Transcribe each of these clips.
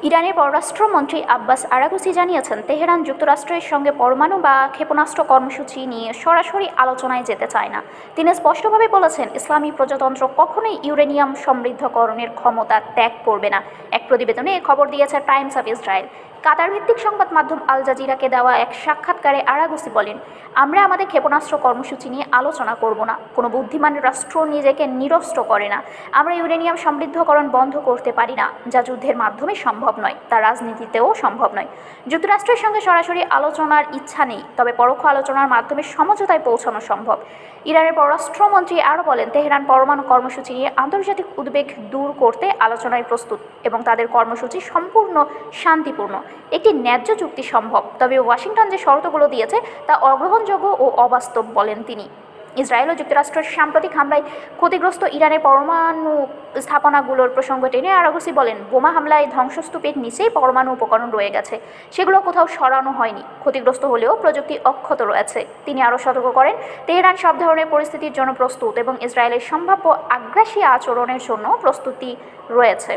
ইরানের পররাষ্ট্রমন্ত্রী আব্বাস আরাগচি জানিয়েছেন, তেহরান যুক্তরাষ্ট্রের সঙ্গে পরমাণু বা ক্ষেপণাস্ত্র কর্মসূচি নিয়ে সরাসরি আলোচনায় যেতে চায় না। তিনি স্পষ্টভাবে বলেছেন, ইসলামী প্রজাতন্ত্র কখনোই ইউরেনিয়াম সমৃদ্ধকরণের ক্ষমতা ত্যাগ করবে না। এক প্রতিবেদনে এ খবর দিয়েছে টাইমস অফ ইসরায়েল। কাতার ভিত্তিক সংবাদ মাধ্যম আল জাজিরাকে দেওয়া এক সাক্ষাৎকারে আরাগচি বলেন, আমরা আমাদের ক্ষেপণাস্ত্র কর্মসূচি নিয়ে আলোচনা করব না। কোনো বুদ্ধিমান রাষ্ট্র নিজেকে নিরস্ত্র করে না। আমরা ইউরেনিয়াম সমৃদ্ধকরণ বন্ধ করতে পারি না, যা যুদ্ধের মাধ্যমে সম্ভব নয়, তা রাজনীতিতেও সম্ভব নয়। যুক্তরাষ্ট্রের সঙ্গে সরাসরি আলোচনার ইচ্ছা নেই, তবে পরোক্ষ আলোচনার মাধ্যমে সমঝোতায় পৌঁছানো সম্ভব। ইরানের পররাষ্ট্রমন্ত্রী আরও বলেন, তেহরান পরমাণু কর্মসূচি নিয়ে আন্তর্জাতিক উদ্বেগ দূর করতে আলোচনায় প্রস্তুত এবং তাদের কর্মসূচি সম্পূর্ণ শান্তিপূর্ণ। একটি ন্যায্য চুক্তি সম্ভব, তবে ওয়াশিংটন যে শর্তগুলো দিয়েছে তা অগ্রহণযোগ্য ও অবাস্তব বলেন তিনি। ইসরায়েল ও যুক্তরাষ্ট্রের সাম্প্রতিক হামলায় ক্ষতিগ্রস্ত ইরানের পরমাণু স্থাপনাগুলোর প্রসঙ্গ টেনে আরাগচি বলেন, বোমা হামলায় ধ্বংসস্তূপের নিচেই পরমাণু উপকরণ রয়ে গেছে, সেগুলো কোথাও সরানো হয়নি। ক্ষতিগ্রস্ত হলেও প্রযুক্তি অক্ষত রয়েছে। তিনি আরও সতর্ক করেন, তেহরান সব ধরনের পরিস্থিতির জন্য প্রস্তুত এবং ইসরায়েলের সম্ভাব্য আগ্রাসী আচরণের জন্য প্রস্তুতি রয়েছে।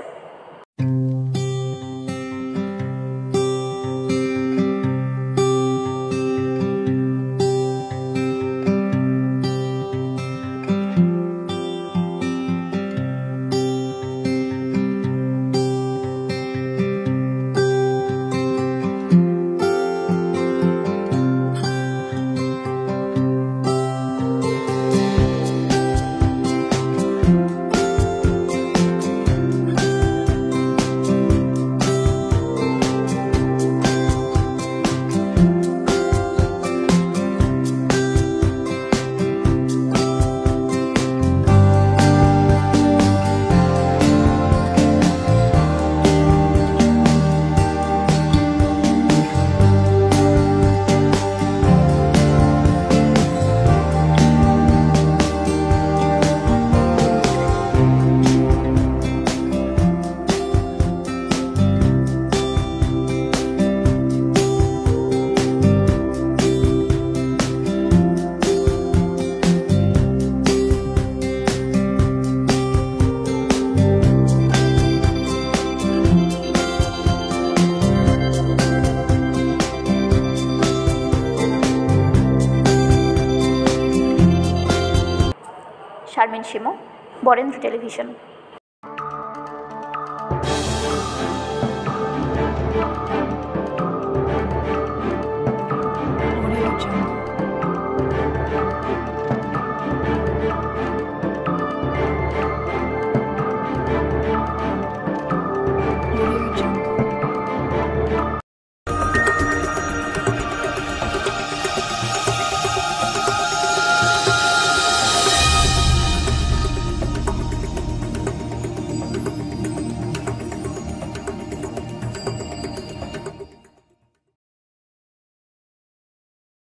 শারমিন শিমু, বরেন্দ্র টেলিভিশন।